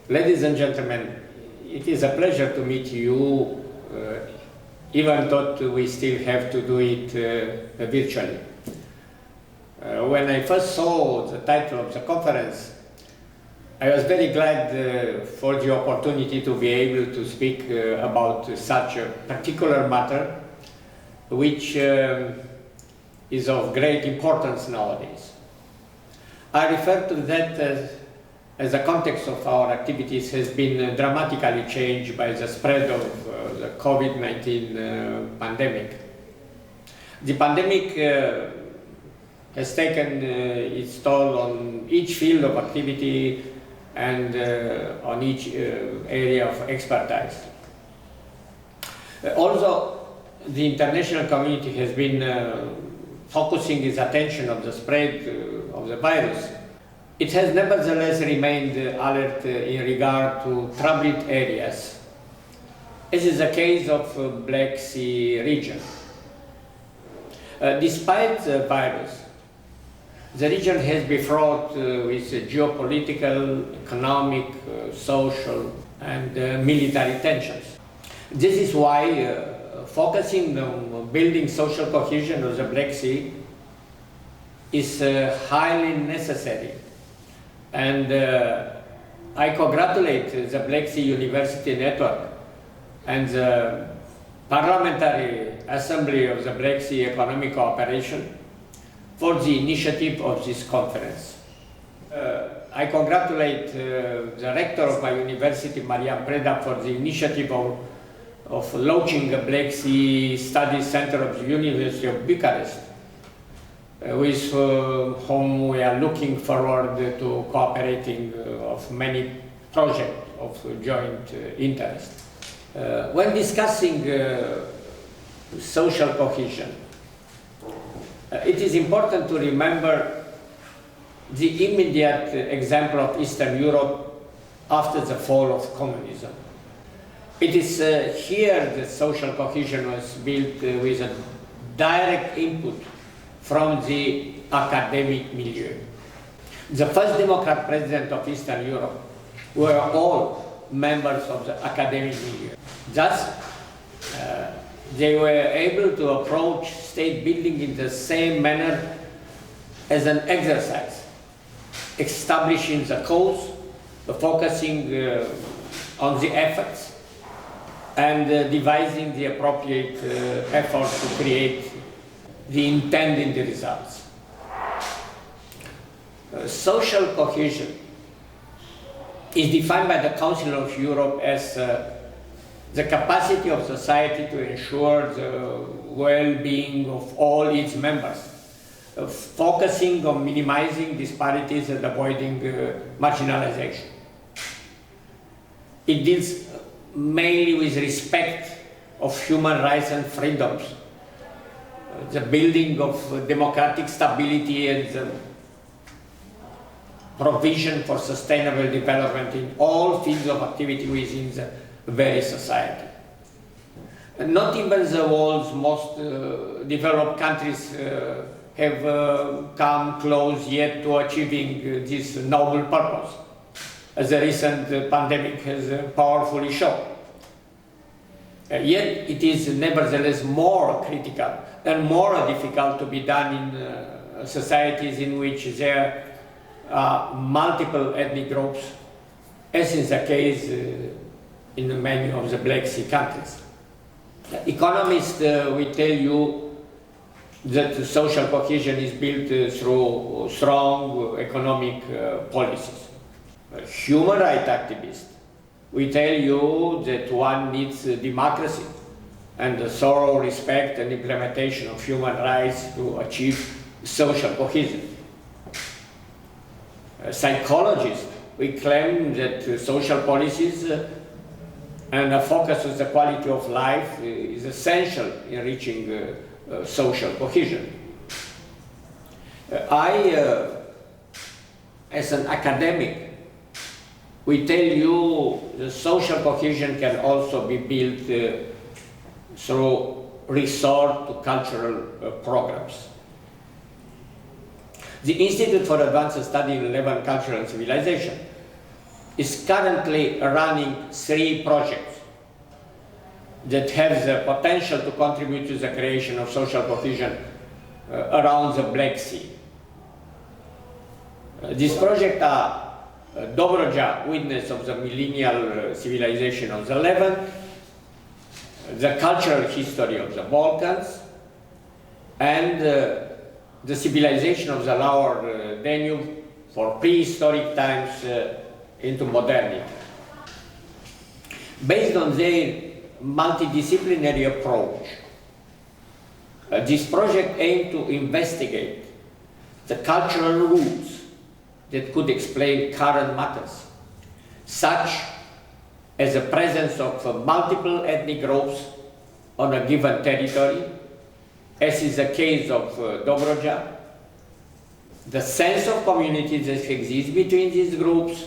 Ladies and gentlemen, it is a pleasure to meet you, even though we still have to do it virtually. When I first saw the title of the conference, I was very glad for the opportunity to be able to speak about such a particular matter, which is of great importance nowadays. I refer to that as the context of our activities has been dramatically changed by the spread of the COVID-19 pandemic. The pandemic has taken its toll on each field of activity and on each area of expertise. Although the international community has been focusing its attention on the spread of the virus, it has nevertheless remained alert in regard to troubled areas, as is the case of Black Sea region. Despite the virus, the region has been fraught with geopolitical, economic, social, and military tensions. This is why focusing on building social cohesion of the Black Sea is highly necessary. And I congratulate the Black Sea University Network and the Parliamentary Assembly of the Black Sea Economic Cooperation for the initiative of this conference. I congratulate the rector of my university, Marian Preda, for the initiative of launching a Black Sea Studies Center of the University of Bucharest, with whom we are looking forward to cooperating of many projects of joint interest. When discussing social cohesion, it is important to remember the immediate example of Eastern Europe after the fall of communism. It is here that social cohesion was built with a direct input from the academic milieu. The first Democrat president of Eastern Europe were all members of the academic milieu. Thus, they were able to approach state building in the same manner as an exercise, establishing the cause, focusing on the effects, and devising the appropriate efforts to create the intended results. Social cohesion is defined by the Council of Europe as the capacity of society to ensure the well-being of all its members, focusing on minimizing disparities and avoiding marginalization. It deals mainly with respect of human rights and freedoms, the building of democratic stability and the provision for sustainable development in all fields of activity within the very society. Not even the world's most developed countries have come close yet to achieving this noble purpose, as the recent pandemic has powerfully shown. Yet it is nevertheless more critical and more difficult to be done in societies in which there are multiple ethnic groups, as is the case in many of the Black Sea countries. Economists will tell you that social cohesion is built through strong economic policies. Human rights activists will tell you that one needs democracy and the thorough respect and implementation of human rights to achieve social cohesion. Psychologists will claim that social policies and a focus on the quality of life is essential in reaching social cohesion. I, as an academic, we tell you the social cohesion can also be built through resort to cultural programs. The Institute for Advanced Study in Lebanon Culture and Civilization is currently running 3 projects that have the potential to contribute to the creation of social cohesion around the Black Sea. These projects are Dobroja, Witness of the Millennial Civilization of the Levant, the Cultural History of the Balkans, and the Civilization of the Lower Danube for prehistoric times into modernity. Based on their multidisciplinary approach, this project aimed to investigate the cultural roots that could explain current matters, such as the presence of multiple ethnic groups on a given territory, as is the case of Dobroja, the sense of community that exists between these groups,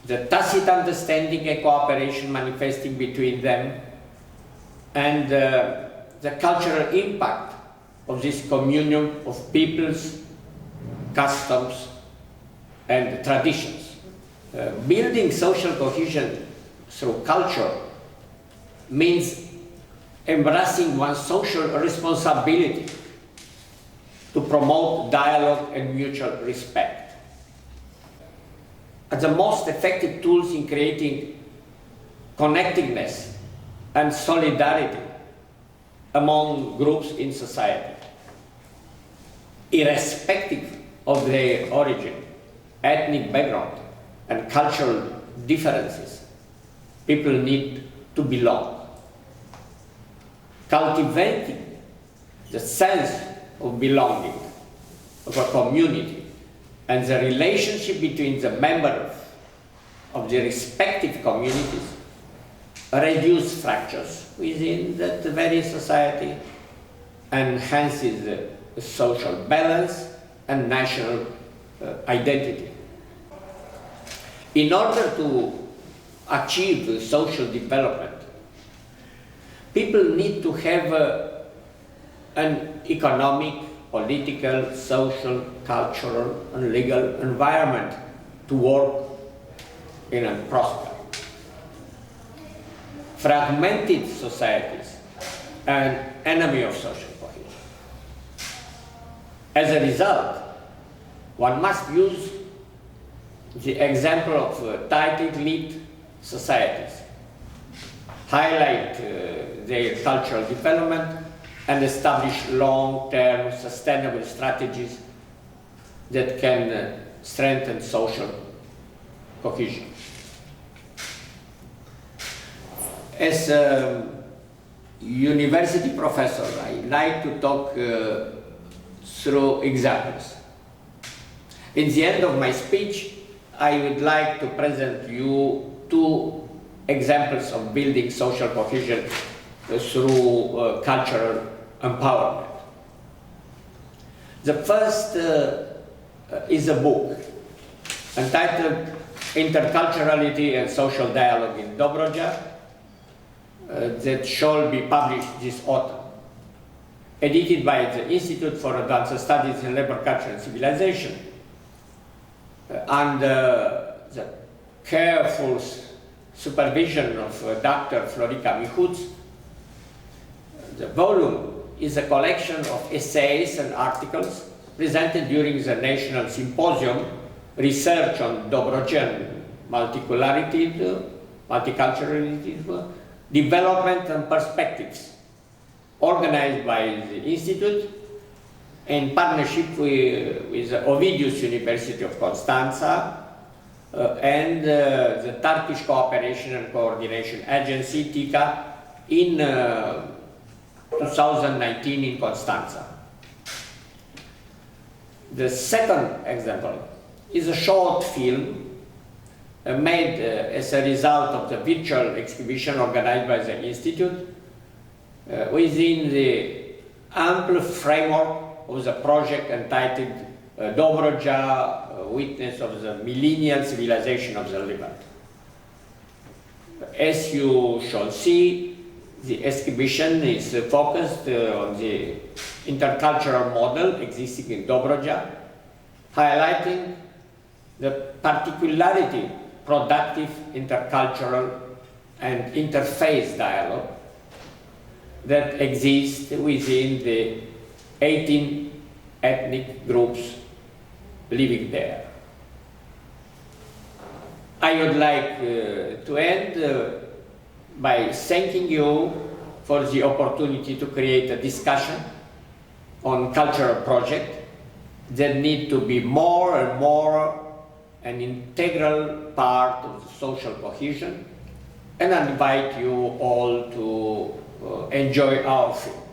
the tacit understanding and cooperation manifesting between them, and the cultural impact of this communion of peoples, customs, and traditions. Building social cohesion through culture means embracing one's social responsibility to promote dialogue and mutual respect. Are the most effective tools in creating connectedness and solidarity among groups in society, irrespective of their origin, ethnic background, and cultural differences. People need to belong. Cultivating the sense of belonging of a community and the relationship between the members of the respective communities reduce fractures within that very society, enhances the social balance and national identity. In order to achieve social development, people need to have an economic, political, social, cultural, and legal environment to work in and prosper. Fragmented societies are an enemy of social cohesion. As a result, one must use the example of tightly knit societies, highlight their cultural development, and establish long-term sustainable strategies that can strengthen social cohesion. As a university professor, I like to talk through examples. In the end of my speech, I would like to present you 2 examples of building social cohesion through cultural empowerment. The first is a book entitled Interculturality and Social Dialogue in Dobroja that shall be published this autumn. Edited by the Institute for Advanced Studies in Labor, Culture and Civilization under the careful supervision of Dr. Florica Mihuț. The volume is a collection of essays and articles presented during the National Symposium Research on Dobrojan Multiculturalism, Development and Perspectives, organized by the Institute in partnership with the Ovidius University of Constanța and the Turkish Cooperation and Coordination Agency, TICA, in 2019 in Constanța. The second example is a short film made as a result of the virtual exhibition organized by the Institute within the ample framework of the project entitled Dobroja, Witness of the Millennial Civilization of the Levant. As you shall see, the exhibition is focused on the intercultural model existing in Dobroja, highlighting the particularity productive intercultural and interfaith dialogue that exists within the 18 ethnic groups living there. I would like to end by thanking you for the opportunity to create a discussion on cultural projects that need to be more and more an integral part of the social cohesion, and I invite you all to enjoy our film.